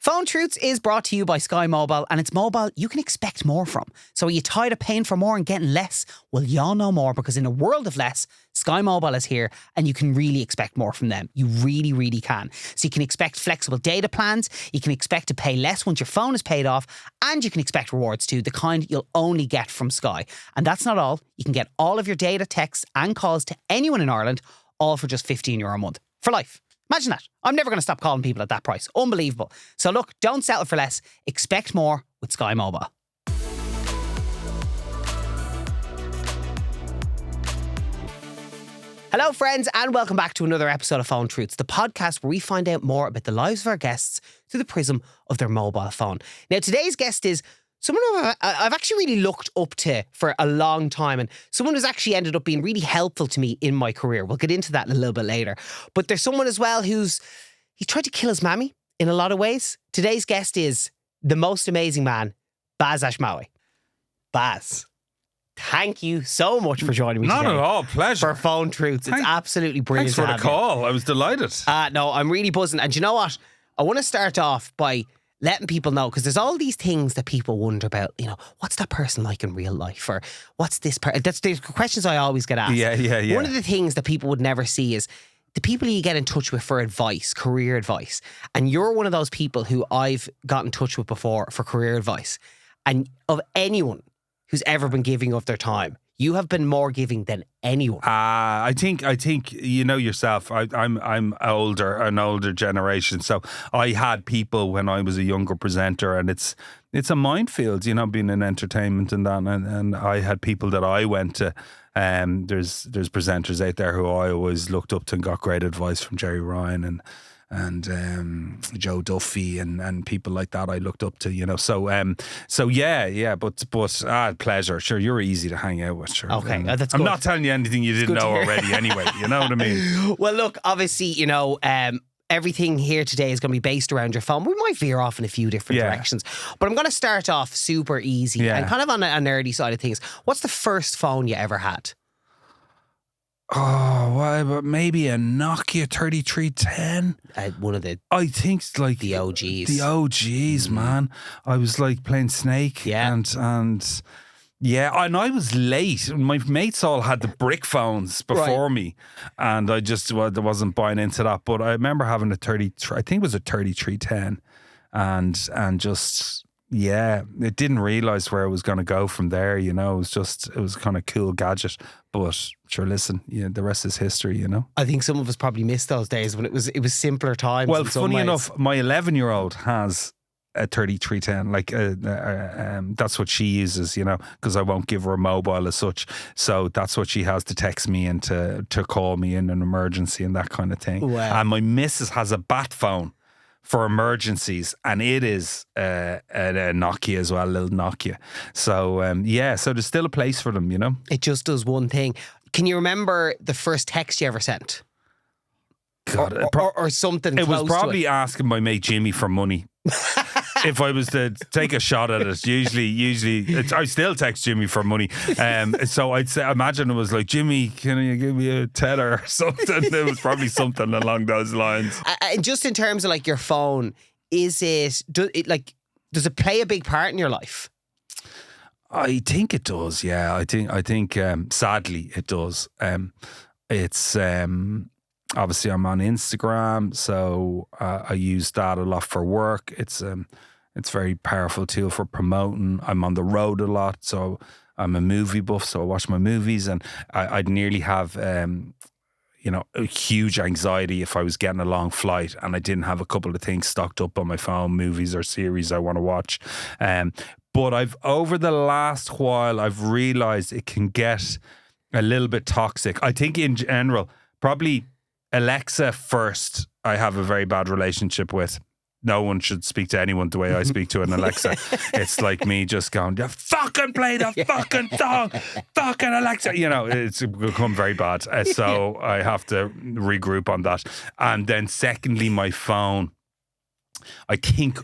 Phone Truths is brought to you by Sky Mobile, and it's mobile you can expect more from. So are you tired of paying for more and getting less? Well, y'all know more, because in a world of less, Sky Mobile is here and you can really expect more from them. You really, really can. So you can expect flexible data plans, you can expect to pay less once your phone is paid off, and you can expect rewards too, the kind you'll only get from Sky. And that's not all. You can get all of your data, texts and calls to anyone in Ireland, all for just €15 a month. For life. Imagine that. I'm never going to stop calling people at that price. Unbelievable. So look, don't settle for less. Expect more with Sky Mobile. Hello friends, and welcome back to another episode of Phone Truths, the podcast where we find out more about the lives of our guests through the prism of their mobile phone. Now today's guest is someone who I've actually really looked up to for a long time, and someone who's actually ended up being really helpful to me in my career. We'll get into that in a little bit later. But there's someone as well he tried to kill his mammy in a lot of ways. Today's guest is the most amazing man, Baz Ashmawy. Baz, thank you so much for joining me today. Not at all. Pleasure. For Phone Truths. It's absolutely brilliant. Thanks for the call. I was delighted. No, I'm really buzzing. And do you know what? I want to start off by letting people know, because there's all these things that people wonder about, what's that person like in real life? Or what's this person? That's the questions I always get asked. Yeah. One of the things that people would never see is the people you get in touch with for advice, career advice. And you're one of those people who I've got in touch with before for career advice. And of anyone who's ever been giving of their time, you have been more giving than anyone. I think you know yourself. I'm older, an older generation. So I had people when I was a younger presenter, and it's a minefield, being in entertainment and that. And I had people that I went to. There's presenters out there who I always looked up to and got great advice from, Jerry Ryan and Joe Duffy and people like that I looked up to, so yeah, but pleasure. Sure, you're easy to hang out with. Sure, okay, that's good. I'm not telling you anything you didn't know already. Anyway, you know what I mean. Well, look, obviously, everything here today is going to be based around your phone. We might veer off in a few different directions, but I'm going to start off super easy and kind of on a nerdy side of things. What's the first phone you ever had? Oh, well, but maybe a Nokia 3310. One of the, I think it's like the OGs. The OGs, man. I was like playing Snake, and yeah, and I was late. My mates all had the brick phones before me, and I just wasn't buying into that. But I remember having I think it was a 3310, and just. Yeah, it didn't realise where it was going to go from there, it was kind of cool gadget. But sure, listen, the rest is history, I think some of us probably missed those days when it was simpler times. Well, funny enough, my 11-year-old has a 3310, like that's what she uses, because I won't give her a mobile as such. So that's what she has to text me and to call me in an emergency and that kind of thing. Wow. And my missus has a bat phone for emergencies, and it is a Nokia as well, a little Nokia. So so there's still a place for them, It just does one thing. Can you remember the first text you ever sent? God, or something it close was probably to it? Asking my mate Jimmy for money. If I was to take a shot at it, usually I still text Jimmy for money. So I'd say, imagine it was like, Jimmy, can you give me a tenner or something? It was probably something along those lines. And just in terms of like your phone, does it play a big part in your life? I think it does. Yeah, I think sadly it does. It's obviously I'm on Instagram, so I use that a lot for work. It's a very powerful tool for promoting. I'm on the road a lot, so I'm a movie buff, so I watch my movies, and I'd nearly have a huge anxiety if I was getting a long flight and I didn't have a couple of things stocked up on my phone, movies or series I want to watch. But over the last while, I've realised it can get a little bit toxic. I think in general, probably Alexa first, I have a very bad relationship with. No one should speak to anyone the way I speak to an Alexa. It's like me just going, "You fucking play the fucking song, fucking Alexa." It's become very bad. So I have to regroup on that. And then secondly, my phone, I think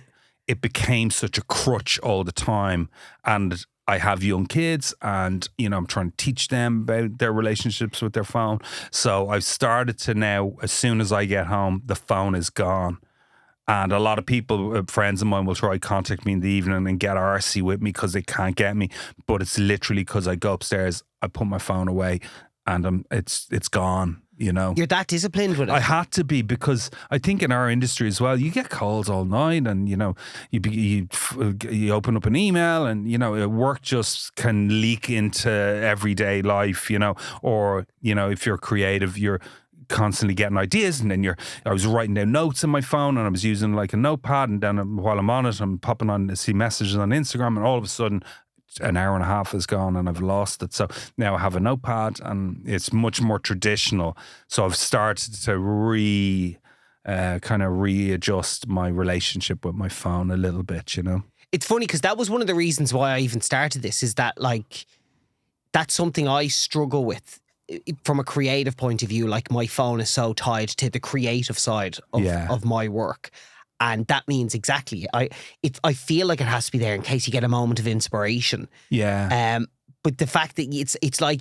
it became such a crutch all the time. And I have young kids, and I'm trying to teach them about their relationships with their phone. So I've started to now, as soon as I get home, the phone is gone. And a lot of people, friends of mine, will try to contact me in the evening and get arsey with me because they can't get me. But it's literally because I go upstairs, I put my phone away, and it's gone. You know, You're that disciplined with it. I had to be, because I think in our industry as well, you get calls all night, and you know, you open up an email, and you know, work just can leak into everyday life. You know, or you know, if you're creative, you're constantly getting ideas, and then I was writing down notes in my phone, and I was using like a notepad, and then while I'm on it, I'm popping on to see messages on Instagram, and all of a sudden an hour and a half is gone and I've lost it. So now I have a notepad, and it's much more traditional. So I've started to readjust my relationship with my phone a little bit, you know. It's funny because that was one of the reasons why I even started this, is that like, that's something I struggle with from a creative point of view. Like, my phone is so tied to the creative side of my work. And that means exactly, I feel like it has to be there in case you get a moment of inspiration. Yeah. But the fact that it's like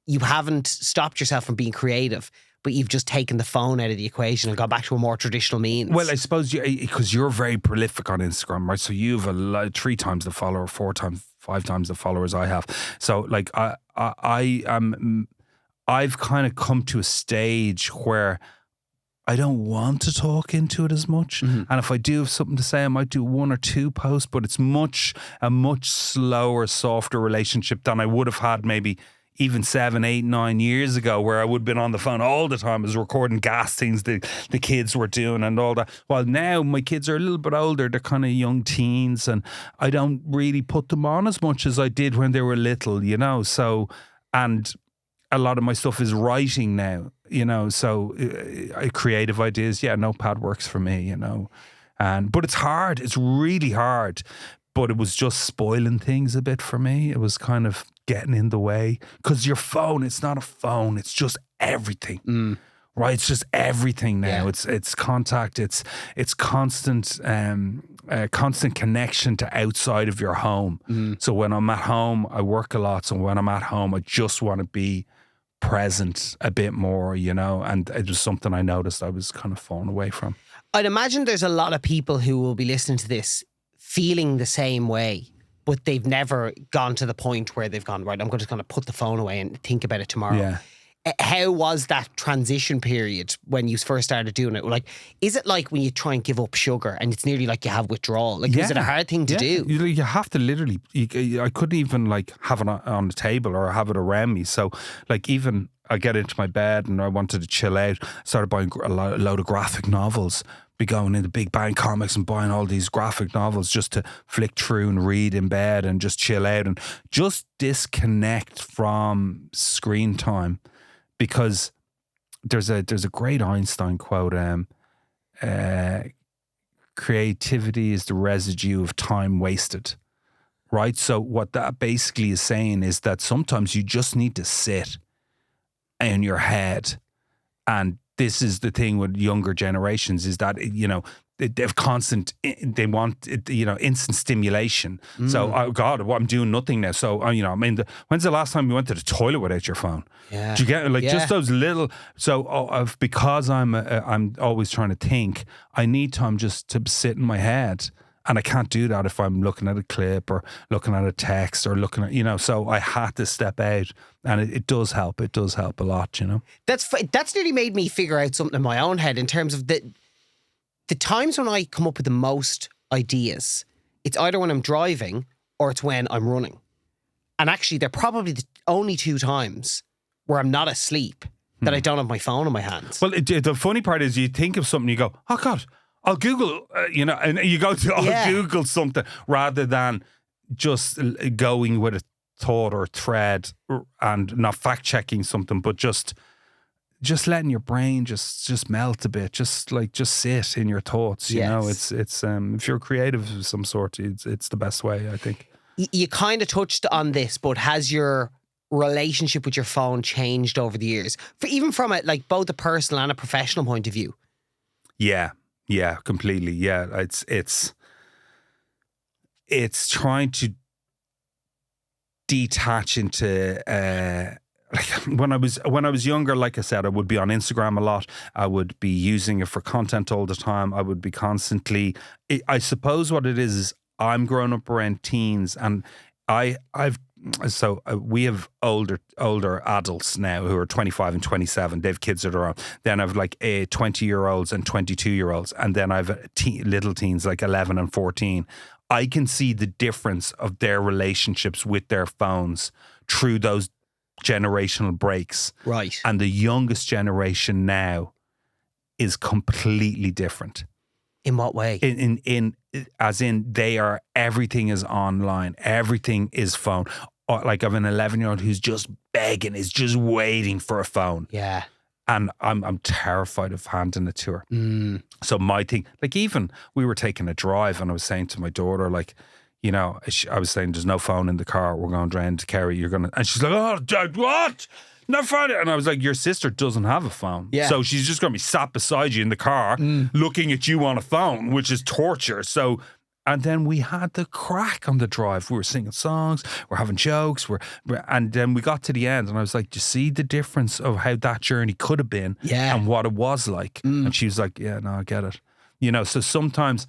you haven't stopped yourself from being creative, but you've just taken the phone out of the equation and gone back to a more traditional means. Well, I suppose because you're very prolific on Instagram, right? So you've 3 times the follower, 4 times, 5 times the followers I have. So like I've kind of come to a stage where I don't want to talk into it as much. Mm-hmm. And if I do have something to say, I might do 1 or 2 posts, but it's a much slower, softer relationship than I would have had maybe even 7, 8, 9 years ago, where I would have been on the phone all the time. I was recording gas things the kids were doing and all that. While now my kids are a little bit older, they're kind of young teens, and I don't really put them on as much as I did when they were little, you know. So, and a lot of my stuff is writing now, you know, so creative ideas, notepad works for me, you know. But it's hard. It's really hard. But it was just spoiling things a bit for me. It was kind of getting in the way. Because your phone, it's not a phone. It's just everything. Right? It's just everything now. Yeah. It's contact. It's constant constant connection to outside of your home. So when I'm at home, I work a lot. So when I'm at home, I just want to be present a bit more, you know, and it was something I noticed I was kind of falling away from. I'd imagine there's a lot of people who will be listening to this feeling the same way, but they've never gone to the point where they've gone, right, I'm just going to put the phone away and think about it tomorrow. Yeah. How was that transition period when you first started doing it? Like, is it like when you try and give up sugar and it's nearly like you have withdrawal? Like, is it a hard thing to do? You have to literally, I couldn't even like have it on the table or have it around me. So like, even I get into my bed and I wanted to chill out, started buying a load of graphic novels, be going into Big Bang Comics and buying all these graphic novels just to flick through and read in bed and just chill out and just disconnect from screen time. Because there's a great Einstein quote, creativity is the residue of time wasted, right? So what that basically is saying is that sometimes you just need to sit in your head. And this is the thing with younger generations, is that, you know, they've they want, you know, instant stimulation. So, oh God, I'm doing nothing now. So, you know, I mean, when's the last time you went to the toilet without your phone? Yeah. Do you get like just those little? So, because I'm always trying to think, I need time just to sit in my head, and I can't do that if I'm looking at a clip or looking at a text or looking at, you know. So I had to step out, and it does help. It does help a lot, you know. That's nearly made me figure out something in my own head in terms of the times when I come up with the most ideas. It's either when I'm driving or it's when I'm running. And actually, they're probably the only 2 times where I'm not asleep that I don't have my phone in my hands. Well, the funny part is you think of something, you go, oh God, I'll Google, you know, and you go to, Google something rather than just going with a thought or thread and not fact checking something, but just letting your brain just melt a bit, just sit in your thoughts. You know, it's if you're creative of some sort, it's the best way, I think. You kind of touched on this, but has your relationship with your phone changed over the years? Even from both a personal and a professional point of view? Yeah, completely. Yeah, it's trying to detach into like when I was younger, like I said, I would be on Instagram a lot. I would be using it for content all the time. I would be constantly. I suppose what it is I'm growing up around teens, and we have older adults now who are 25 and 27. They have kids of their own. Then I've like 20-year-olds and 22-year-olds, and then I've little teens like 11 and 14. I can see the difference of their relationships with their phones through those generational breaks. Right. And the youngest generation now is completely different. In what way? As in everything is online, everything is phone. Like I have an 11-year-old who's just begging, is just waiting for a phone. Yeah. And I'm terrified of handing it to her. So my thing, like even we were taking a drive and I was saying to my daughter, like, you know, I was saying there's no phone in the car. We're going down to Kerry. And she's like, oh, Dad, what? No phone. And I was like, your sister doesn't have a phone. Yeah. So she's just going to be sat beside you in the car looking at you on a phone, which is torture. So, and then we had the crack on the drive. We were singing songs, we're having jokes, and then we got to the end and I was like, do you see the difference of how that journey could have been and what it was like? And she was like, yeah, no, I get it. You know, so sometimes,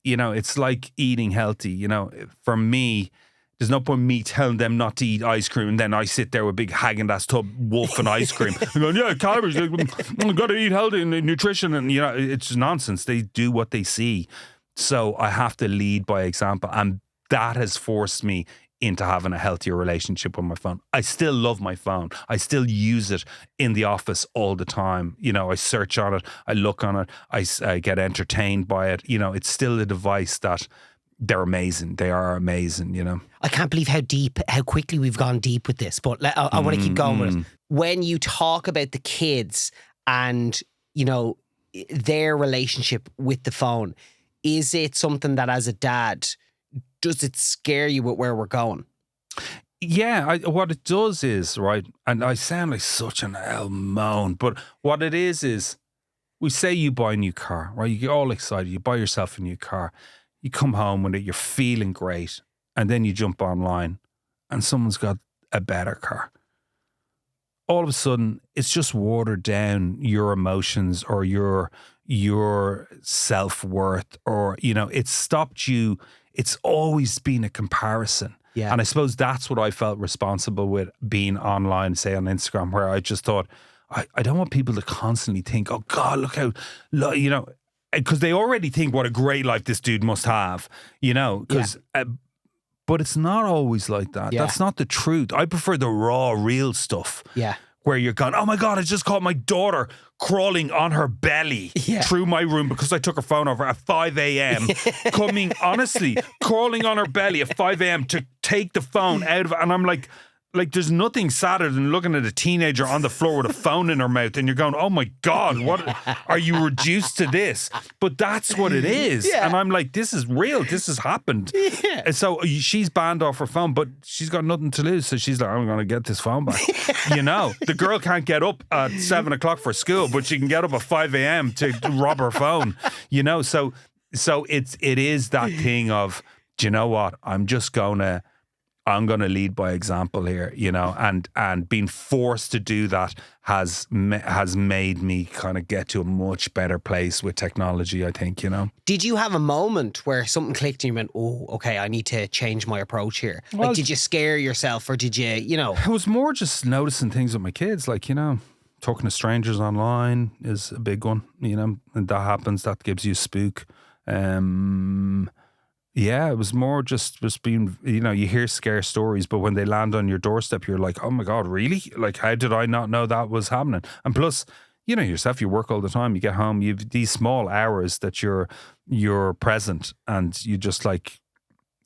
you know, it's like eating healthy. You know, for me, there's no point in me telling them not to eat ice cream and then I sit there with big Häagen-Dazs tub wolfing ice cream and going, yeah, calories, I've got to eat healthy and nutrition. And, you know, it's nonsense. They do what they see. So I have to lead by example. And that has forced me into having a healthier relationship with my phone. I still love my phone. I still use it in the office all the time. You know, I search on it, I look on it, I get entertained by it. You know, it's still a device that they're amazing. They are amazing, you know. I can't believe how quickly we've gone deep with this, but I want to keep going with it. When you talk about the kids and, you know, their relationship with the phone, is it something that as a dad, does it scare you with where we're going? Yeah, what it does is, right, and I sound like such an old moan, but what it is we say you buy a new car, right? You get all excited, you buy yourself a new car, you come home with it, you're feeling great, and then you jump online and someone's got a better car. All of a sudden, it's just watered down your emotions or your self-worth, or, you know, it's stopped you. It's always been a comparison. Yeah. And I suppose that's what I felt responsible with being online, say on Instagram, where I just thought, I don't want people to constantly think, oh God, look how, you know, because they already think what a great life this dude must have, you know, because, but it's not always like that. Yeah. That's not the truth. I prefer the raw, real stuff. Yeah. Where you're going, oh my God, I just caught my daughter crawling on her belly through my room because I took her phone over at 5 a.m. Crawling on her belly at 5 a.m. to take the phone out of it. And I'm like there's nothing sadder than looking at a teenager on the floor with a phone in her mouth and you're going, oh my God, what are you reduced to this? But that's what it is. Yeah. And I'm like, this is real. This has happened. Yeah. And so she's banned off her phone, but she's got nothing to lose. So she's like, I'm going to get this phone back. You know, the girl can't get up at 7 o'clock for school, but she can get up at 5 a.m. to rob her phone. You know, so it is that thing of, do you know what? I'm going to lead by example here, you know, and being forced to do that has made me kind of get to a much better place with technology, I think, you know. Did you have a moment where something clicked and you went, oh, okay, I need to change my approach here? Well, like, did you scare yourself or did you know? It was more just noticing things with my kids, like, you know, talking to strangers online is a big one, you know, and that happens, that gives you a spook. Yeah, it was more just being, you know, you hear scare stories, but when they land on your doorstep, you're like, oh my God, really? Like, how did I not know that was happening? And plus, you know yourself, you work all the time, you get home, you've these small hours that you're present, and you just like,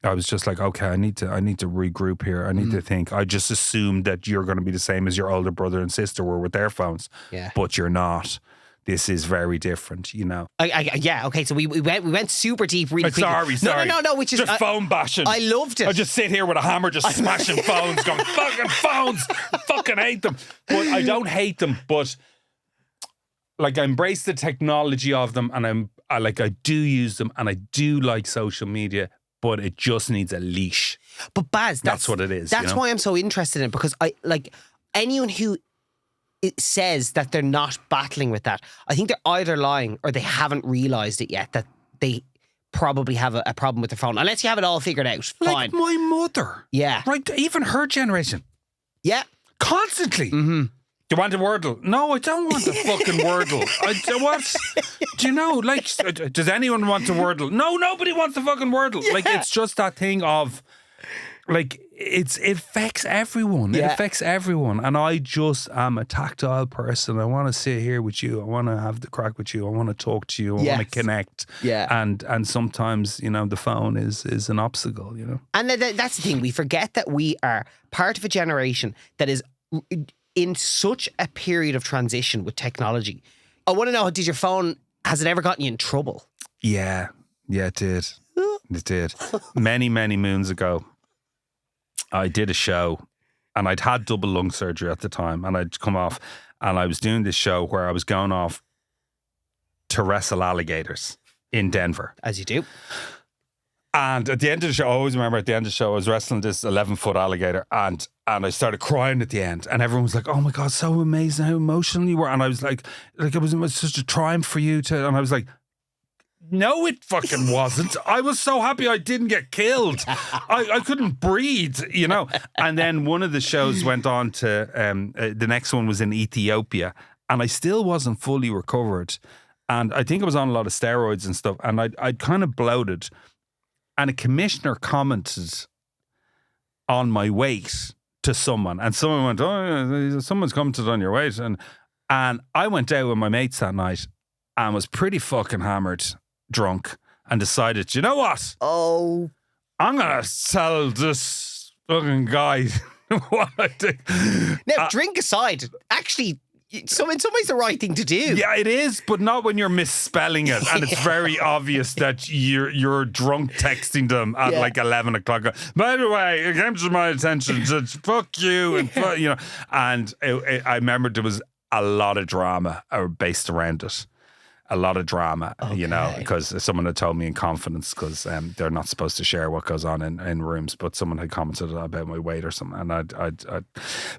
I was just like, okay, I need to regroup here. I need to think. I just assumed that you're going to be the same as your older brother and sister were with their phones. Yeah. But you're not. This is very different, you know. Yeah, okay, so we went super deep really quickly. Sorry. No, which is... Just phone bashing. I loved it. I just sit here with a hammer just smashing phones, going, fucking phones, fucking hate them. But I don't hate them, but like I embrace the technology of them, and I do use them, and I do like social media, but it just needs a leash. But Baz, that's what it is. That's why I'm so interested in it, because anyone who says that they're not battling with that, I think they're either lying or they haven't realised it yet, that they probably have a problem with their phone. Unless you have it all figured out. Fine. Like my mother. Yeah. Right, even her generation. Yeah. Constantly. Do you want a Wordle? No, I don't want a fucking Wordle. What? Do you know, like, does anyone want a Wordle? No, nobody wants a fucking Wordle. Yeah. Like, it's just that thing of, like, it affects everyone. It affects everyone. And I just am a tactile person. I want to sit here with you. I want to have the crack with you. I want to talk to you. I want to connect. Yeah. And sometimes, you know, the phone is an obstacle, you know. And that's the thing. We forget that we are part of a generation that is in such a period of transition with technology. I want to know, did your phone, has it ever gotten you in trouble? Yeah. Yeah, it did. It did. Many, many moons ago, I did a show and I'd had double lung surgery at the time and I'd come off and I was doing this show where I was going off to wrestle alligators in Denver. As you do. And at the end of the show, I always remember at the end of the show, I was wrestling this 11-foot alligator and I started crying at the end and everyone was like, oh my God, so amazing how emotional you were. And I was like it was such a triumph for you to, and I was like, no, it fucking wasn't. I was so happy I didn't get killed. I couldn't breathe, you know. And then one of the shows went on to, the next one was in Ethiopia and I still wasn't fully recovered. And I think I was on a lot of steroids and stuff and I'd kind of bloated. And a commissioner commented on my weight to someone and someone went, oh, someone's commented on your weight. And I went out with my mates that night and was pretty fucking hammered, drunk, and decided, you know what? Oh. I'm going to tell this fucking guy what I think. Now, drink aside, actually, in some ways the right thing to do. Yeah, it is, but not when you're misspelling it. And it's very obvious that you're drunk texting them at like 11 o'clock. By the way, it came to my attention that fuck you and fuck, you know. And I remember there was a lot of drama based around it. A lot of drama, you know, because someone had told me in confidence, because they're not supposed to share what goes on in rooms, but someone had commented about my weight or something, and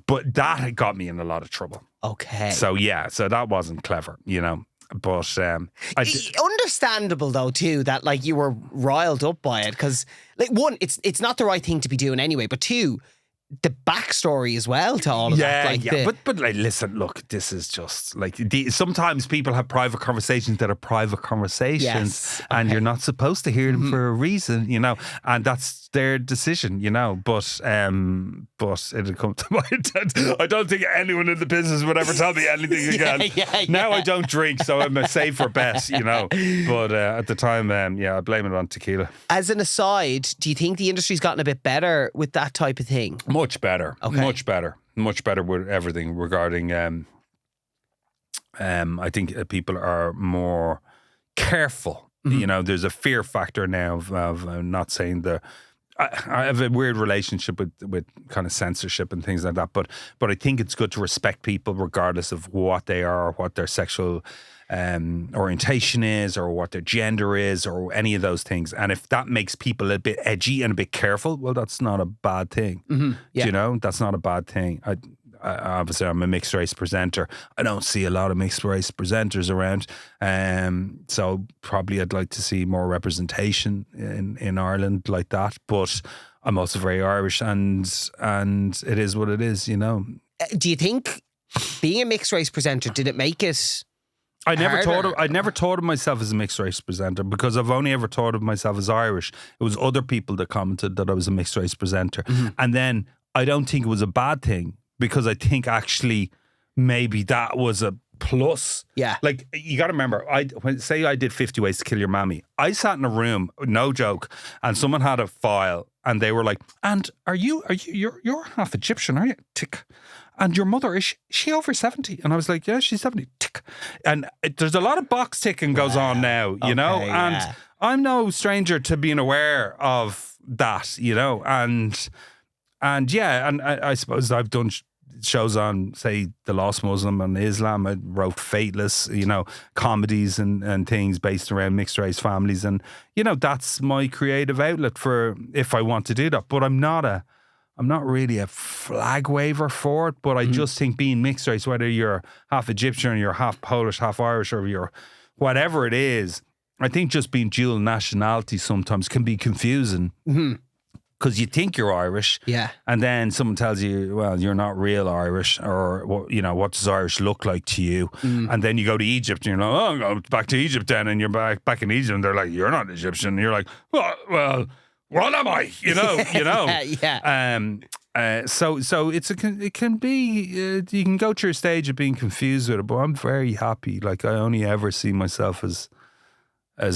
but that had got me in a lot of trouble. Okay. So yeah, so that wasn't clever, you know. But understandable though too that like you were riled up by it, because like one, it's not the right thing to be doing anyway, but two, the backstory as well to all of that. Like but like, listen, look, this is just like sometimes people have private conversations that are private conversations, and you're not supposed to hear them for a reason, you know, and that's their decision, you know. But it'll come to my attention. I don't think anyone in the business would ever tell me anything again. Now I don't drink, so I'm a safer bet, you know. But at the time, I blame it on tequila. As an aside, do you think the industry's gotten a bit better with that type of thing? Much better. Okay. Much better with everything regarding I think people are more careful. You know, there's a fear factor now of not saying I have a weird relationship with kind of censorship and things like that, but I think it's good to respect people regardless of what they are, or what their sexual orientation is, or what their gender is, or any of those things. And if that makes people a bit edgy and a bit careful, well, that's not a bad thing. Yeah. You know, that's not a bad thing. I obviously I'm a mixed race presenter. I don't see a lot of mixed race presenters around, so probably I'd like to see more representation in Ireland like that. But I'm also very Irish, and it is what it is, you know. Do you think being a mixed race presenter, did it make it? I never thought of myself as a mixed race presenter, because I've only ever thought of myself as Irish. It was other people that commented that I was a mixed race presenter, and then I don't think it was a bad thing, because I think actually maybe that was a plus. Yeah. Like, you got to remember, say I did 50 Ways to Kill Your Mammy. I sat in a room, no joke, and someone had a file and they were like, and you're half Egyptian, are you? Tick. And your mother, is she over 70? And I was like, yeah, she's 70. Tick. And there's a lot of box ticking goes on now, you know? And I'm no stranger to being aware of that, you know? And I suppose I've done shows on, say, The Lost Muslim and Islam. I wrote Fateless, you know, comedies and things based around mixed race families. And, you know, that's my creative outlet for if I want to do that. But I'm not a I'm not really a flag waver for it, but I just think being mixed race, whether you're half Egyptian or you're half Polish, half Irish, or you're whatever it is, I think just being dual nationality sometimes can be confusing. Because you think you're Irish, and then someone tells you, well, you're not real Irish, or what does Irish look like to you? And then you go to Egypt, and you're like, oh, I'm going back to Egypt then, and you're back in Egypt, and they're like, you're not Egyptian. And you're like, well, what am I? You know. So it can be you can go through a stage of being confused with it, but I'm very happy. Like I only ever see myself as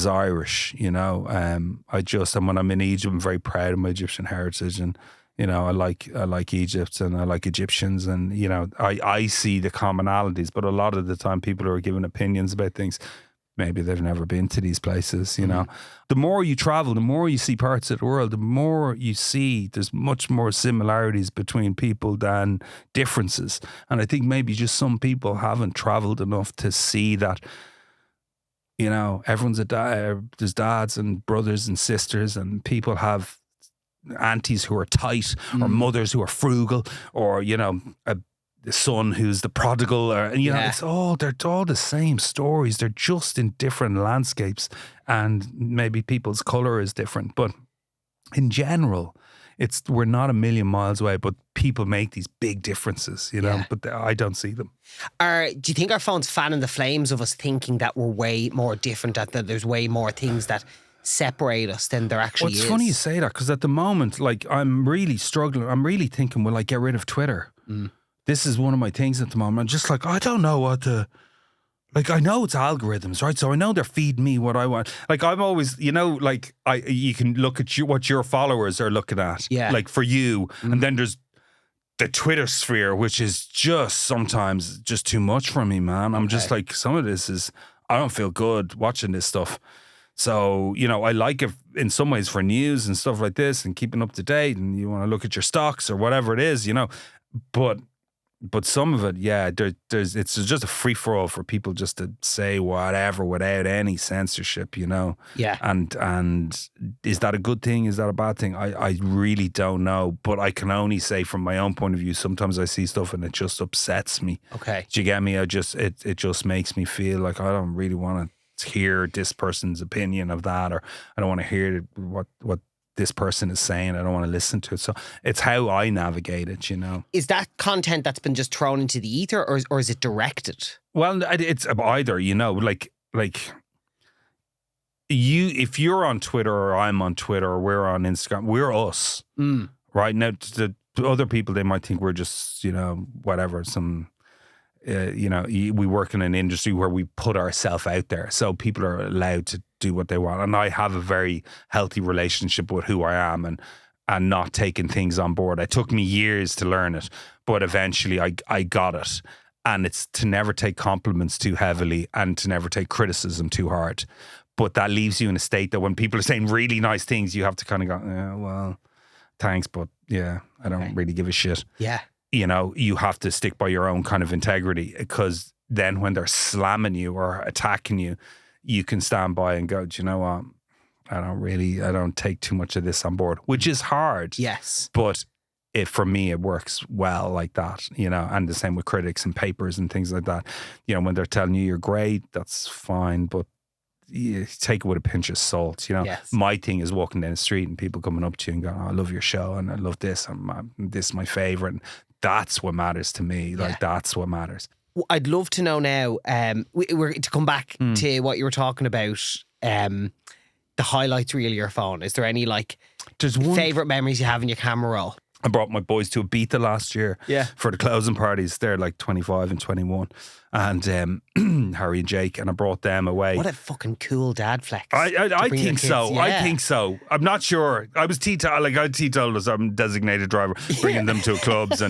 Irish, and when I'm in Egypt, I'm very proud of my Egyptian heritage, and I like Egypt and I like Egyptians, and I see the commonalities, but a lot of the time people who are giving opinions about things, maybe they've never been to these places, The more you travel, the more you see parts of the world, the more you see there's much more similarities between people than differences. And I think maybe just some people haven't traveled enough to see that, everyone's there's dads and brothers and sisters, and people have aunties who are tight, or mothers who are frugal, or, the son who's the prodigal, or they're all the same stories. They're just in different landscapes, and maybe people's colour is different. But in general, we're not a million miles away, but people make these big differences, but I don't see them. Do you think our phone's fanning the flames of us thinking that we're way more different, that there's way more things that separate us than there actually is? It's funny you say that, because at the moment, like, I'm really struggling. I'm really thinking, will I get rid of Twitter? This is one of my things at the moment. I'm just like, I don't know what to... Like, I know it's algorithms, right? So I know they're feeding me what I want. Like, I'm always, you can look at what your followers are looking at. Yeah. Like, for you. And then there's the Twitter sphere, which is just sometimes just too much for me, man. I'm just like, some of this is... I don't feel good watching this stuff. So, I like it in some ways for news and stuff like this and keeping up to date, and you want to look at your stocks or whatever it is, But some of it, it's just a free-for-all for people just to say whatever without any censorship, Yeah. And is that a good thing? Is that a bad thing? I really don't know. But I can only say from my own point of view, sometimes I see stuff and it just upsets me. Okay. Do you get me? It just makes me feel like I don't really want to hear this person's opinion of that, or I don't want to hear what this person is saying. I don't want to listen to it. So it's how I navigate it, Is that content that's been just thrown into the ether, or is it directed? Well, it's either, like if you're on Twitter or I'm on Twitter or we're on Instagram, we're us. Right? Now, to other people, they might think we're just, whatever, some... we work in an industry where we put ourselves out there, so people are allowed to do what they want. And I have a very healthy relationship with who I am, and not taking things on board. It took me years to learn it, but eventually I got it. And it's to never take compliments too heavily and to never take criticism too hard. But that leaves you in a state that when people are saying really nice things, you have to kind of go, well, thanks, but I don't really give a shit. Yeah. You have to stick by your own kind of integrity, because then when they're slamming you or attacking you, you can stand by and go, do you know what? I don't take too much of this on board, which is hard. Yes. But for me, it works well like that, and the same with critics and papers and things like that. When they're telling you you're great, that's fine, but you take it with a pinch of salt, Yes. My thing is walking down the street and people coming up to you and going, oh, I love your show and I love this, and this is my favorite. And that's what matters to me. Like, that's what matters. I'd love to know now, we're to come back to what you were talking about, the highlights reel of your phone. Is there any favourite memories you have in your camera roll? I brought my boys to Ibiza last year for the closing parties. They're like 25 and 21. And Harry and Jake, and I brought them away. What a fucking cool dad flex. I think so. Yeah. I think so. I'm not sure. I was teetotalers. I'm designated driver, bringing them to clubs.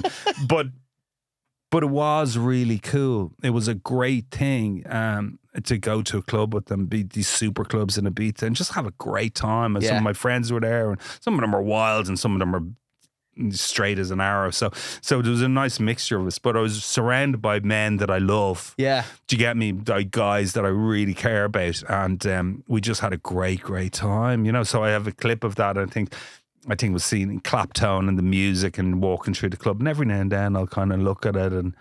But it was really cool. It was a great thing to go to a club with them, be these super clubs in Ibiza, and just have a great time. And some of my friends were there, and some of them are wild and some of them are straight as an arrow. So there was a nice mixture of us, but I was surrounded by men that I love. Yeah. Do you get me? Like guys that I really care about. And we just had a great time, So I have a clip of that. I think I think was seeing Claptone and the music and walking through the club. And every now and then I'll kind of look at it and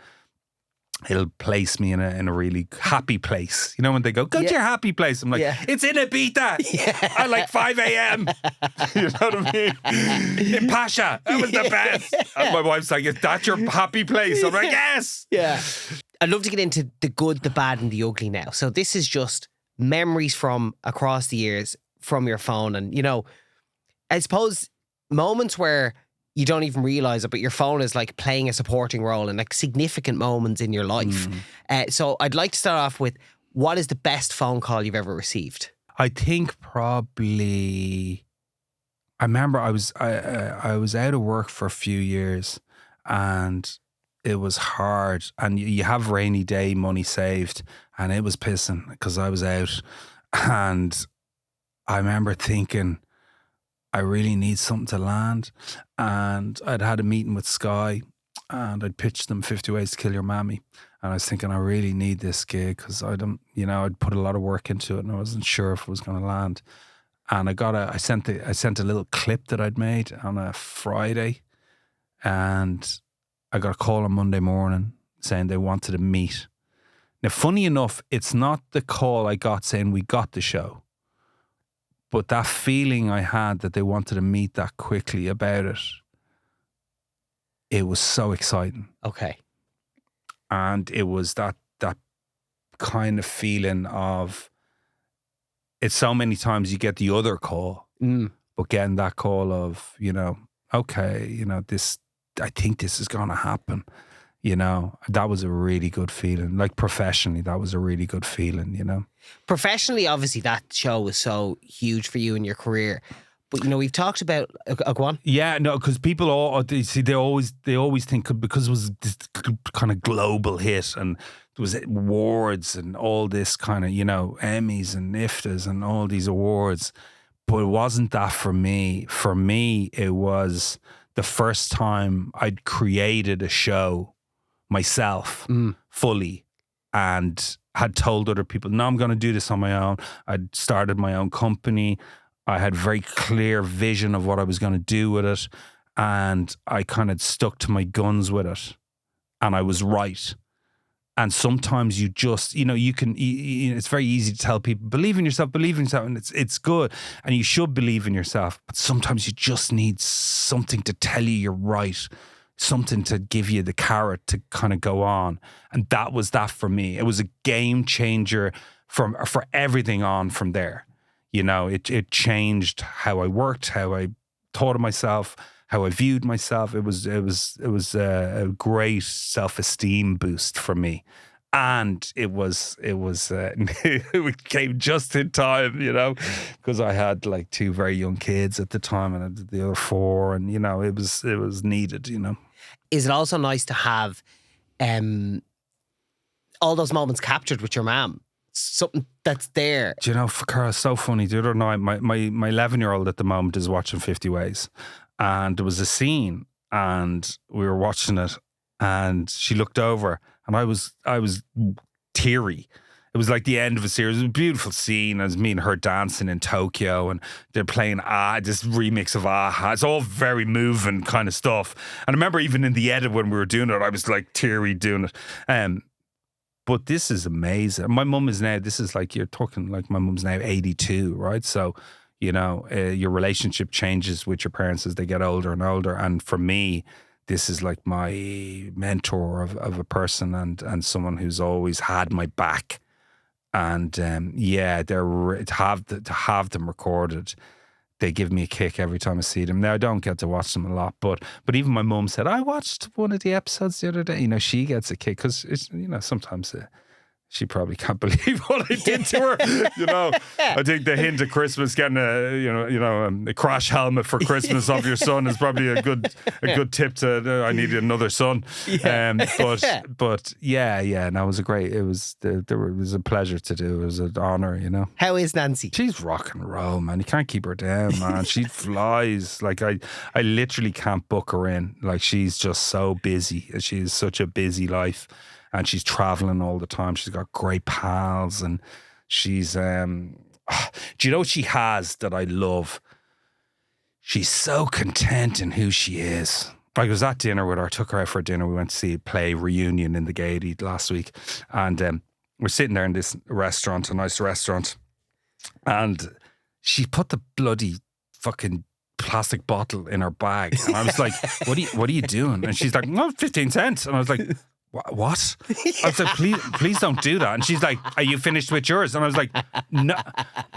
it'll place me in a really happy place. You know, when they go to your happy place, I'm like, it's in Ibiza. I like 5 a.m. You know what I mean? In Pasha, that was the best. And my wife's like, is that your happy place? I'm like, yes. Yeah. I'd love to get into the good, the bad and the ugly now. So this is just memories from across the years from your phone. And, you know, I suppose moments where you don't even realise it, but your phone is like playing a supporting role in like significant moments in your life. So I'd like to start off with, what is the best phone call you've ever received? I think probably, I remember I was out of work for a few years and it was hard, and you have rainy day money saved, and it was pissing because I was out, and I remember thinking, I really need something to land. And I'd had a meeting with Sky and I'd pitched them 50 Ways to Kill Your Mammy. And I was thinking, I really need this gig because I'd put a lot of work into it and I wasn't sure if it was going to land. And I sent a little clip that I'd made on a Friday, and I got a call on Monday morning saying they wanted to meet. Now, funny enough, it's not the call I got saying we got the show. But that feeling I had that they wanted to meet that quickly about it, it was so exciting. Okay. And it was that kind of feeling of, it's so many times you get the other call, but getting that call of, you know, okay, you know, I think this is going to happen. You know, that was a really good feeling. Like professionally, that was a really good feeling, you know. Professionally, obviously, that show was so huge for you in your career. But, you know, we've talked about... go on. Yeah, no, because people they always think because it was this kind of global hit and there was awards and all this kind of, you know, Emmys and IFTAs and all these awards. But it wasn't that for me. For me, it was the first time I'd created a show myself fully and had told other people, no, I'm going to do this on my own. I'd started my own company. I had very clear vision of what I was going to do with it. And I kind of stuck to my guns with it. And I was right. And sometimes you just, you know, it's very easy to tell people, believe in yourself. And it's good. And you should believe in yourself. But sometimes you just need something to tell you you're right. Something to give you the carrot to kind of go on. And that was that for me. It was a game changer for everything on from there. You know, it changed how I worked, how I thought of myself, how I viewed myself. It was a great self-esteem boost for me. And it came just in time, you know, because I had like 2 very young kids at the time and the other 4, and you know, it was needed, you know. Is it also nice to have all those moments captured with your mum? Something that's there. Do you know, Cara, it's so funny. The other night, my 11-year-old at the moment is watching 50 Ways, and there was a scene, and we were watching it, and she looked over, and I was teary. It was like the end of a series. It was a beautiful scene. It was me and her dancing in Tokyo, and they're playing this remix of Aha. It's all very moving kind of stuff. And I remember even in the edit when we were doing it, I was like teary doing it. But this is amazing. My mum is now, this is like, you're talking like my mum's now 82, right? So, you know, your relationship changes with your parents as they get older and older. And for me, this is like my mentor of a person and someone who's always had my back. And to have them recorded, they give me a kick every time I see them. Now I don't get to watch them a lot, but even my mum said I watched one of the episodes the other day. You know, she gets a kick because it's, you know, sometimes she probably can't believe what I did to her. You know, I think the hint of Christmas, getting a crash helmet for Christmas of your son is probably a good tip to. I need another son. Yeah. But no, it was it was a pleasure to do. It was an honor, you know. How is Nancy? She's rock and roll, man. You can't keep her down, man. She flies. Like I literally can't book her in. Like she's just so busy. She has such a busy life. And she's traveling all the time. She's got great pals, and she's. Do you know what she has that I love? she's so content in who she is. I was at dinner with her, took her out for dinner. We went to see a play Reunion in the Gaiety last week. And we're sitting there in this restaurant, a nice restaurant. And she put the bloody fucking plastic bottle in her bag. And I was like, what are you doing? And she's like, no, 15 cents. And I was like, what? I was like, please don't do that. And she's like, are you finished with yours? And I was like, no.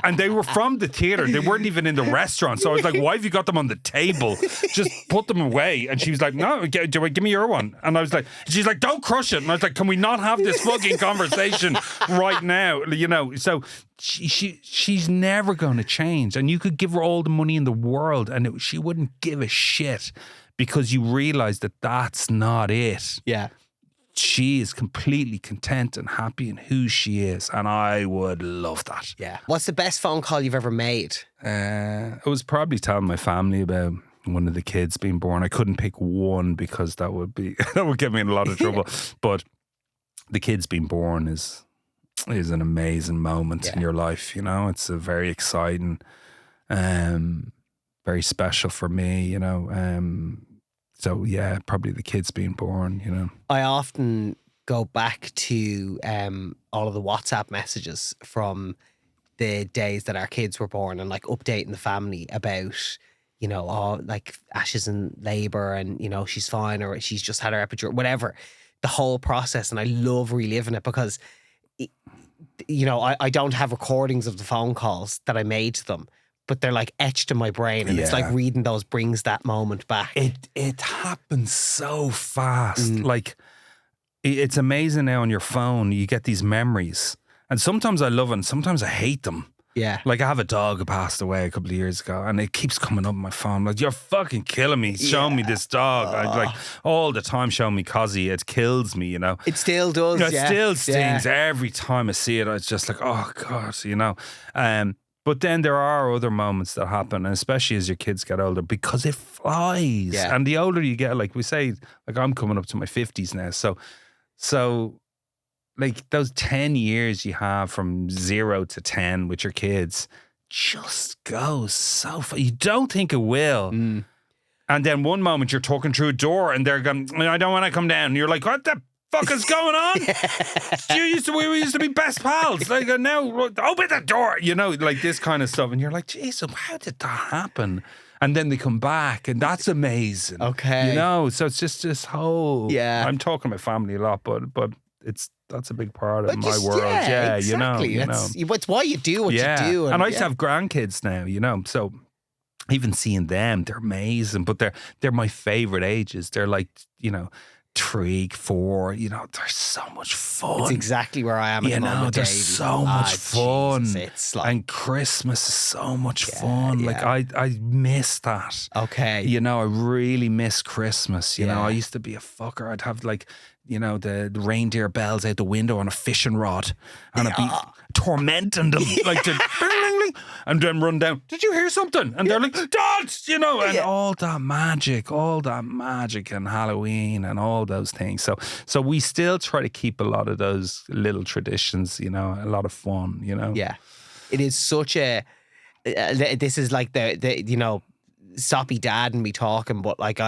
And they were from the theatre. They weren't even in the restaurant. So I was like, why have you got them on the table? Just put them away. And she was like, no, give me your one. And I was like, she's like, don't crush it. And I was like, can we not have this fucking conversation right now? You know, so she's never going to change. And you could give her all the money in the world and she wouldn't give a shit because you realise that that's not it. Yeah. She is completely content and happy in who she is. And I would love that. Yeah. What's the best phone call you've ever made? I was probably telling my family about one of the kids being born. I couldn't pick one because that would get me in a lot of trouble. But the kids being born is an amazing moment in your life. You know, it's a very exciting, very special for me, you know. So, yeah, probably the kids being born, you know. I often go back to all of the WhatsApp messages from the days that our kids were born and like updating the family about, you know, like Ash is in labour and, you know, she's fine or she's just had her epidural, whatever. The whole process. And I love reliving it because, you know, I don't have recordings of the phone calls that I made to them. But they're like etched in my brain, and it's like reading those brings that moment back. It happens so fast. Like, it's amazing now on your phone. You get these memories, and sometimes I love it, and sometimes I hate them. Yeah, like I have a dog who passed away a couple of years ago, and it keeps coming up on my phone. Like, you're fucking killing me. Showing me this dog. I like all the time showing me Cozzy. It kills me. You know, it still does. You know, it still stings every time I see it. It's just like, oh God, you know. But then there are other moments that happen, and especially as your kids get older, because it flies. Yeah. And the older you get, like we say, like I'm coming up to my 50s now. So like those 10 years you have from 0 to 10 with your kids just goes so far. You don't think it will. And then one moment you're talking through a door and they're going, I don't want to come down. And you're like, what the fuck is going on? We used to be best pals. Like, now open the door, you know, like this kind of stuff. And you're like, Jesus, how did that happen? And then they come back, and that's amazing. Okay, you know, so it's just this whole. Yeah, I'm talking about family a lot, but that's a big part of my world. Yeah, exactly. You know, it's why you do what you do. And I used to have grandkids now, you know, so even seeing them, they're amazing. But they're my favorite ages. They're like, you know, 3, 4, you know, they're so much fun. It's exactly where I am at the moment, they're Davey. so much fun. Jesus, it's like, and Christmas is so much fun. Like, I miss that. Okay. You know, I really miss Christmas. You know, I used to be a fucker. I'd have like, you know, the reindeer bells out the window on a fishing rod, and I'd be tormenting them like to and then run down. Did you hear something? And they're like, Dad, you know, and all that magic and Halloween and all those things. So we still try to keep a lot of those little traditions, you know, a lot of fun, you know. Yeah, it is such a. This is like the you know, soppy dad and me talking, but like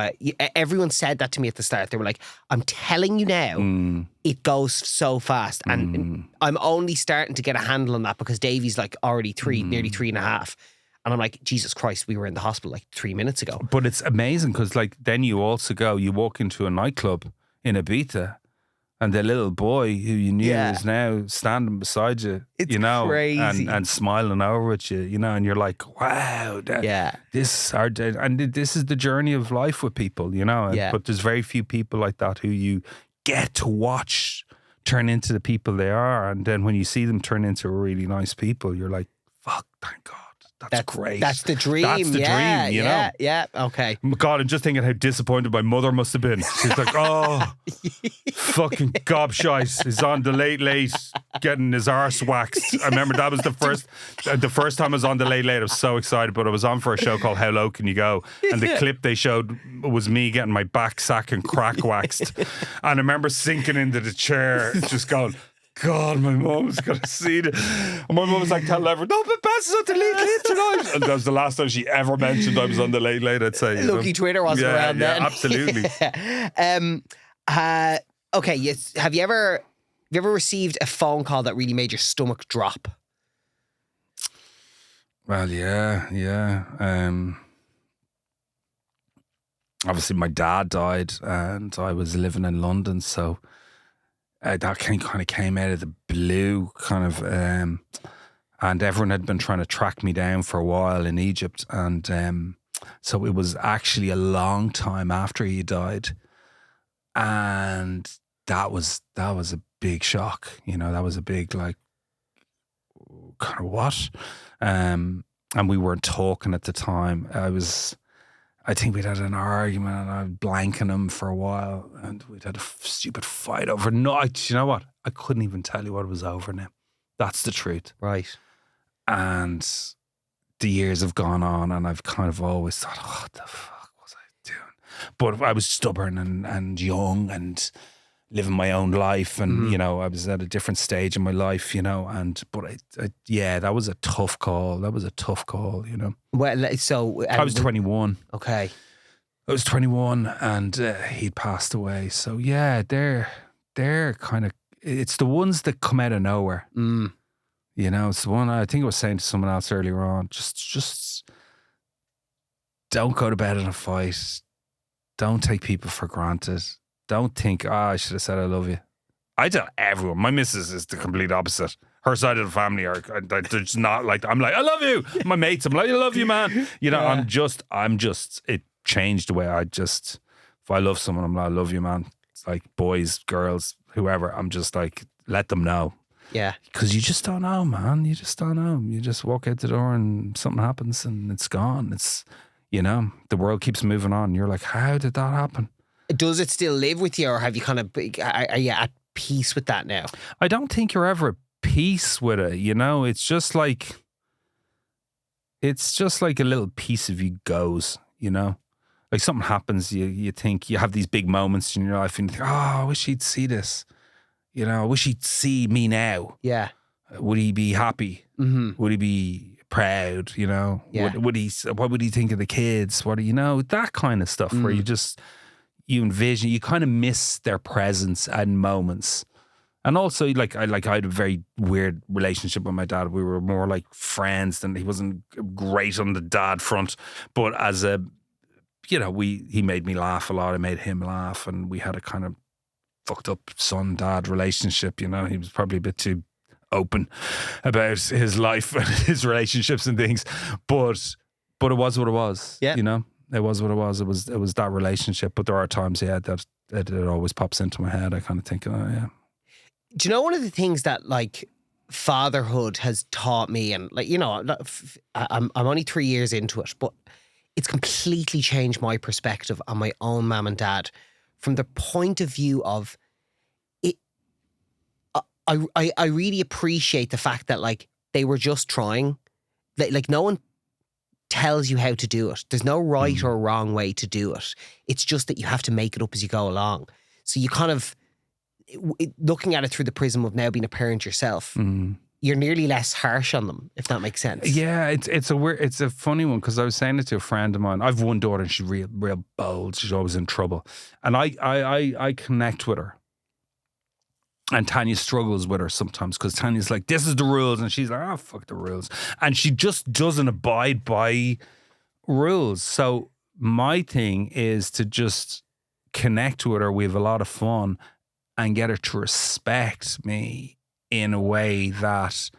everyone said that to me at the start. They were like, I'm telling you now, it goes so fast. And I'm only starting to get a handle on that because Davey's like already nearly 3.5. And I'm like, Jesus Christ, we were in the hospital like 3 minutes ago. But it's amazing because like then you walk into a nightclub in Ibiza, and the little boy who you knew is now standing beside you, it's you know, crazy. and smiling over at you, you know, and you're like, wow, this is the journey of life with people, you know. But there's very few people like that who you get to watch turn into the people they are, and then when you see them turn into really nice people, you're like, fuck, thank God. That's great. That's the dream. That's the dream, you know? Yeah, okay. God, I'm just thinking how disappointed my mother must have been. She's like, oh, fucking gobshite. He's on the late, getting his arse waxed. I remember that was the first time I was on the late, I was so excited, but I was on for a show called How Low Can You Go? And the clip they showed was me getting my back sack and crack waxed. And I remember sinking into the chair, just going, God, my mum's going to see it. And my mum was like, tell everyone, no, but Baz is on the Late tonight. And that was the last time she ever mentioned I was on the Late, I'd say. Lucky Twitter wasn't around then. Absolutely. Okay, yes. Have you ever received a phone call that really made your stomach drop? Well, yeah. Obviously, my dad died and I was living in London, so that kind of came out of the blue, and everyone had been trying to track me down for a while in Egypt, and so it was actually a long time after he died, and that was a big shock. That was a big kind of what, and we weren't talking at the time. I think we'd had an argument and I was blanking him for a while and we'd had a stupid fight overnight. You know what? I couldn't even tell you what it was over now. That's the truth. Right. And the years have gone on and I've kind of always thought, what the fuck was I doing? But I was stubborn and young and living my own life and, I was at a different stage in my life, but that was a tough call. Well, so... I was 21. Okay. I was 21 and he'd passed away. So yeah, they're kind of, it's the ones that come out of nowhere. It's the one, I think I was saying to someone else earlier on, just don't go to bed in a fight. Don't take people for granted. Don't think, I should have said I love you. I tell everyone, my missus is the complete opposite. Her side of the family are just not like, I'm like, I love you. My mates, I'm like, I love you, man. I'm just, it changed the way if I love someone, I'm like, I love you, man. It's like boys, girls, whoever, I'm just like, let them know. Yeah. Because you just don't know, man. You just don't know. You just walk out the door and something happens and it's gone. It's, the world keeps moving on. You're like, how did that happen? Does it still live with you or have you are you at peace with that now? I don't think you're ever at peace with it, It's just like a little piece of you goes, Like something happens, you think, you have these big moments in your life and you think, I wish he'd see this. I wish he'd see me now. Yeah. Would he be happy? Mm-hmm. Would he be proud? Yeah. What would he think of the kids? That kind of stuff where you envision, you kind of miss their presence at moments. And also, I had a very weird relationship with my dad. We were more like friends than he wasn't great on the dad front. But as he made me laugh a lot. I made him laugh. And we had a kind of fucked up son-dad relationship. He was probably a bit too open about his life and his relationships and things. But it was what it was. Yeah. It was what it was. It was that relationship. But there are times, that it always pops into my head. I kind of think, oh, yeah. Do you know one of the things that fatherhood has taught me, and I'm only 3 years into it, but it's completely changed my perspective on my own mum and dad from the point of view of it. I really appreciate the fact that they were just trying. No one tells you how to do it. There's no right or wrong way to do it. It's just that you have to make it up as you go along. So you kind of, looking at it through the prism of now being a parent yourself, you're nearly less harsh on them, if that makes sense. Yeah, it's a funny one because I was saying it to a friend of mine. I've one daughter and she's real bold. She's always in trouble, and I connect with her. And Tanya struggles with her sometimes because Tanya's like, this is the rules. And she's like, fuck the rules. And she just doesn't abide by rules. So my thing is to just connect with her. We have a lot of fun and get her to respect me in a way that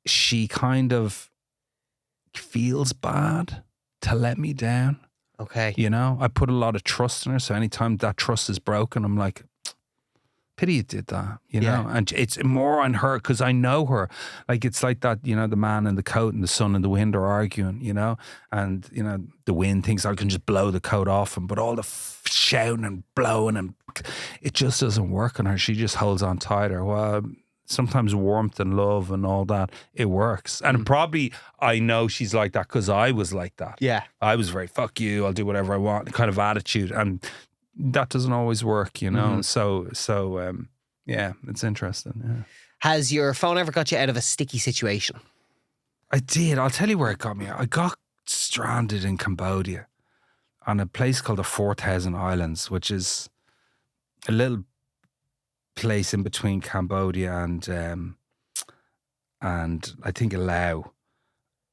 she kind of feels bad to let me down. Okay. I put a lot of trust in her. So anytime that trust is broken, I'm like, pity you did that, and it's more on her because I know her. It's like that, the man in the coat and the sun and the wind are arguing, and, the wind thinks I can just blow the coat off him, but all the shouting and blowing and it just doesn't work on her. She just holds on tighter. Well, sometimes warmth and love and all that, it works. And probably I know she's like that because I was like that. Yeah. I was very, fuck you, I'll do whatever I want kind of attitude. And that doesn't always work, So Yeah, it's interesting. Yeah. Has your phone ever got you out of a sticky situation? I did. I'll tell you where it got me. I got stranded in Cambodia on a place called the 4,000 Islands, which is a little place in between Cambodia and I think Laos.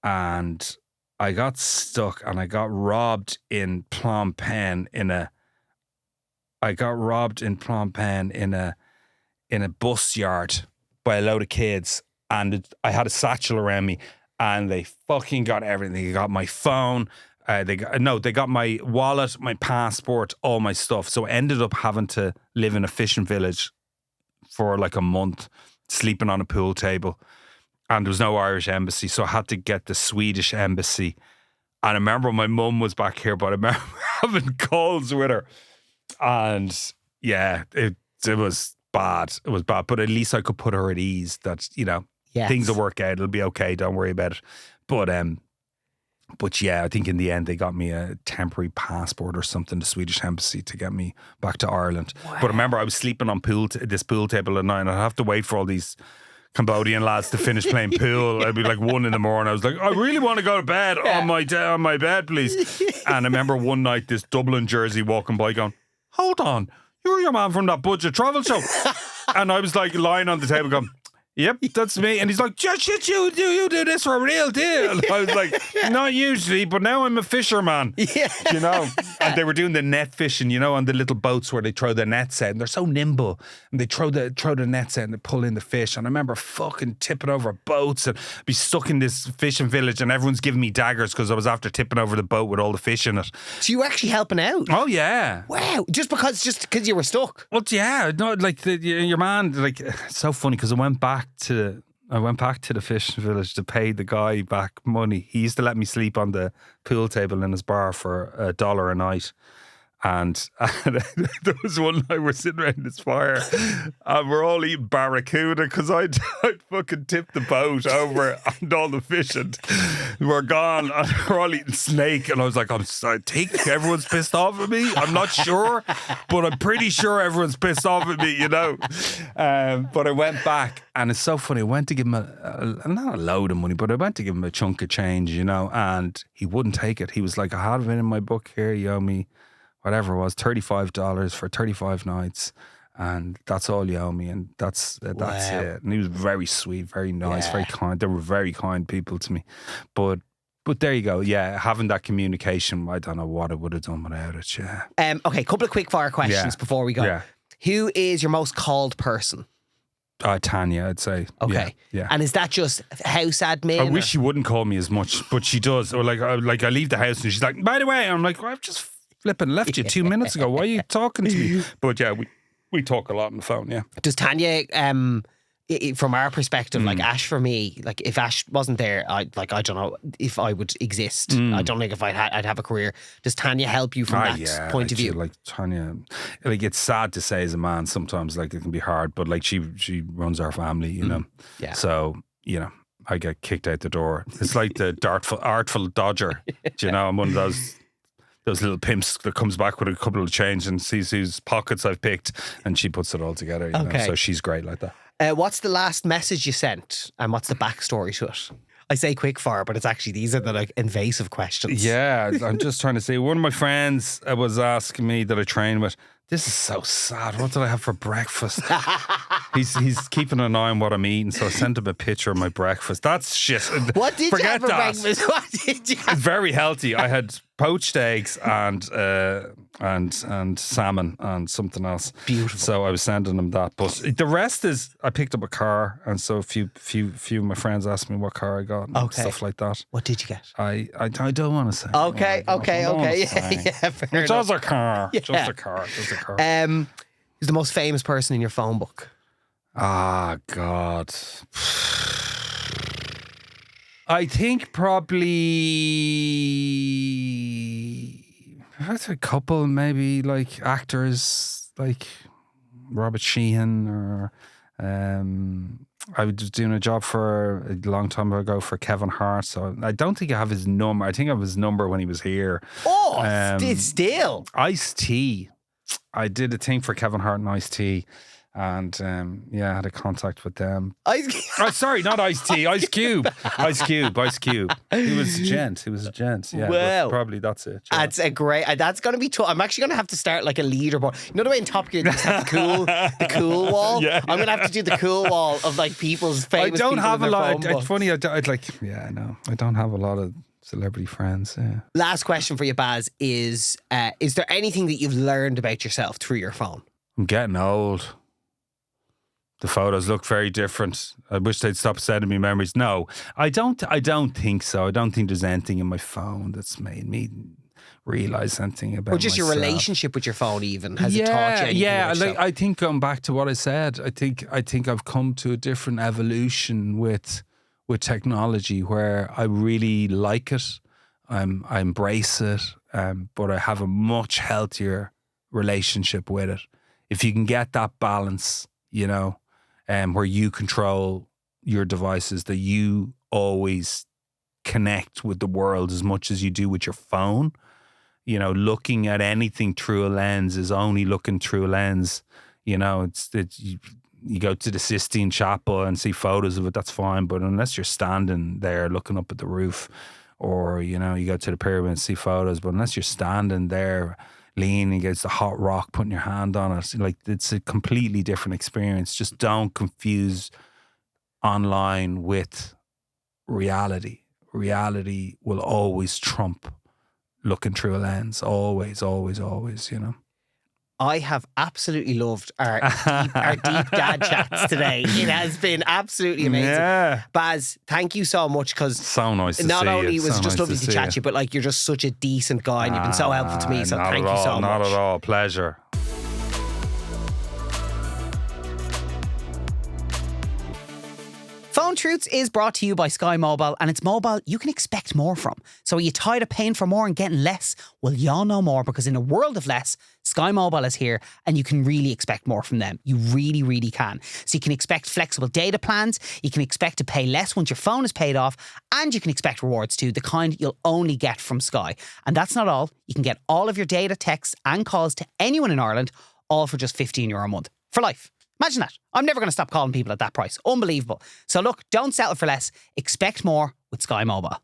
And I got stuck and I got robbed in Phnom Penh in a bus yard by a load of kids, and I had a satchel around me, and they fucking got everything. They got my phone. They got my wallet, my passport, all my stuff. So I ended up having to live in a fishing village for like a month, sleeping on a pool table, and there was no Irish embassy, so I had to get the Swedish embassy. And I remember my mum was back here, but I remember having calls with her, and yeah, it was bad. It was bad, but at least I could put her at ease that, you know, things will work out. It'll be okay. Don't worry about it. But yeah, I think in the end they got me a temporary passport or something, the Swedish embassy, to get me back to Ireland. Wow. But I remember I was sleeping on this pool table at night, and I'd have to wait for all these Cambodian lads to finish playing pool. It'd be like 1 a.m. I was like, I really want to go to bed on my bed, please. And I remember one night this Dublin Jersey walking by going, hold on, you're your man from that budget travel show. And I was like lying on the table going, yep, that's me. And he's like, shit, you do this for a real deal. And I was like, not usually, but now I'm a fisherman. Yeah. You know, and they were doing the net fishing, you know, on the little boats where they throw the nets out, and they're so nimble, and they throw the nets out and they pull in the fish. And I remember fucking tipping over boats and be stuck in this fishing village, and everyone's giving me daggers because I was after tipping over the boat with all the fish in it. So you were actually helping out? Oh yeah. Wow. Just because you were stuck? Well, yeah. No, like your man, like, it's so funny because I went back to the fishing village to pay the guy back money. He used to let me sleep on the pool table in his bar for $1 a night. And there was one night we're sitting around this fire and we're all eating barracuda because I'd fucking tipped the boat over and all the fish, and we're gone and we're all eating snake. And I was like, I think everyone's pissed off at me. I'm not sure, but I'm pretty sure everyone's pissed off at me, you know. But I went back, and it's so funny. I went to give him not a load of money, but I went to give him a chunk of change, you know, and he wouldn't take it. He was like, I have it in my book here, you owe me whatever it was, $35 for 35 nights, and that's all you owe me, and that's it. And he was very sweet, very nice, very kind. They were very kind people to me, but there you go. Yeah, having that communication, I don't know what I would have done without it. Yeah. Okay, couple of quick fire questions before we go. Yeah. Who is your most called person? Tanya, I'd say. Okay. Yeah. And is that just house admin? I wish she wouldn't call me as much, but she does. Or like I leave the house and she's like, by the way, I'm like, I've just flipping left you 2 minutes ago. Why are you talking to me? But yeah, we talk a lot on the phone, yeah. Does Tanya, from our perspective, like Ash for me, like if Ash wasn't there, I don't know if I would exist. I don't think if I'd have a career. Does Tanya help you from that point of view? Like Tanya, like it's sad to say as a man sometimes, like it can be hard, but like she runs our family, you know. Yeah. So, you know, I get kicked out the door. It's like the artful dodger. Do you know, I'm one of those little pimps that comes back with a couple of change and sees whose pockets I've picked, and she puts it all together, you know? So she's great like that. What's the last message you sent, and what's the backstory to it? I say quick fire, but it's actually, these are the like invasive questions. Yeah, I'm just trying to say, one of my friends was asking me that I train with, this is so sad. What did I have for breakfast? He's keeping an eye on what I'm eating, so I sent him a picture of my breakfast. That's shit. What did you have for breakfast? What did you have? It's very healthy. I had poached eggs and salmon and something else. Beautiful. So I was sending him that. But the rest is, I picked up a car, and so a few of my friends asked me what car I got and stuff like that. What did you get? I don't want to say. Okay. Yeah, fair just a car. Yeah. Just a car. Who's the most famous person in your phone book? Ah, God. I think probably that's a couple, maybe like actors like Robert Sheehan, or I was doing a job for a long time ago for Kevin Hart. So I don't think I have his number. I think I have his number when he was here. Oh, still. Ice-T. I did a thing for Kevin Hart and Ice-T. And yeah, I had a contact with them. Ice Sorry, not Ice-T, Ice Cube. Ice Cube. He was a gent. Yeah, Well, probably that's it. Yeah. That's a great. That's going to be tough. I'm actually going to have to start like a leaderboard. You know the way in Top Gear they used to have the cool wall. Yeah. I'm going to have to do the cool wall of like people's famous. I don't people have in a their lot. phone books. It's funny. I'd like. Yeah, I know. I don't have a lot of celebrity friends. Yeah. Last question for you, Baz, is there anything that you've learned about yourself through your phone? I'm getting old. The photos look very different. I wish they'd stop sending me memories. No, I don't think so. I don't think there's anything in my phone that's made me realise anything about Or just your myself. relationship with your phone even? Has it taught you anything Yeah, about yourself? I think going back to what I said, I think I've come to a different evolution with technology where I really like it. I embrace it, but I have a much healthier relationship with it. If you can get that balance, you know, where you control your devices, that you always connect with the world as much as you do with your phone. You know, looking at anything through a lens is only looking through a lens. You know, you go to the Sistine Chapel and see photos of it, that's fine. But unless you're standing there looking up at the roof, or, you know, you go to the pyramid and see photos, but unless you're standing there leaning against the hot rock, putting your hand on it, like, it's a completely different experience. Just don't confuse online with reality. Reality will always trump looking through a lens. Always, always, always, you know. I have absolutely loved our deep dad chats today. It has been absolutely amazing. Yeah. Baz, thank you so much, because So nice to see you. not only was So it just nice lovely to chat to you, but like, you're just such a decent guy and you've been so helpful to me. So Not thank at you all, so much. Not at all. Pleasure. Phone Truths is brought to you by Sky Mobile, and it's mobile you can expect more from. So are you tired of paying for more and getting less? Well, you'll know more, because in a world of less, Sky Mobile is here and you can really expect more from them. You really, really can. So you can expect flexible data plans, you can expect to pay less once your phone is paid off, and you can expect rewards too, the kind you'll only get from Sky. And that's not all. You can get all of your data, texts and calls to anyone in Ireland, all for just €15 a month. For life. Imagine that. I'm never going to stop calling people at that price. Unbelievable. So look, don't settle for less. Expect more with Sky Mobile.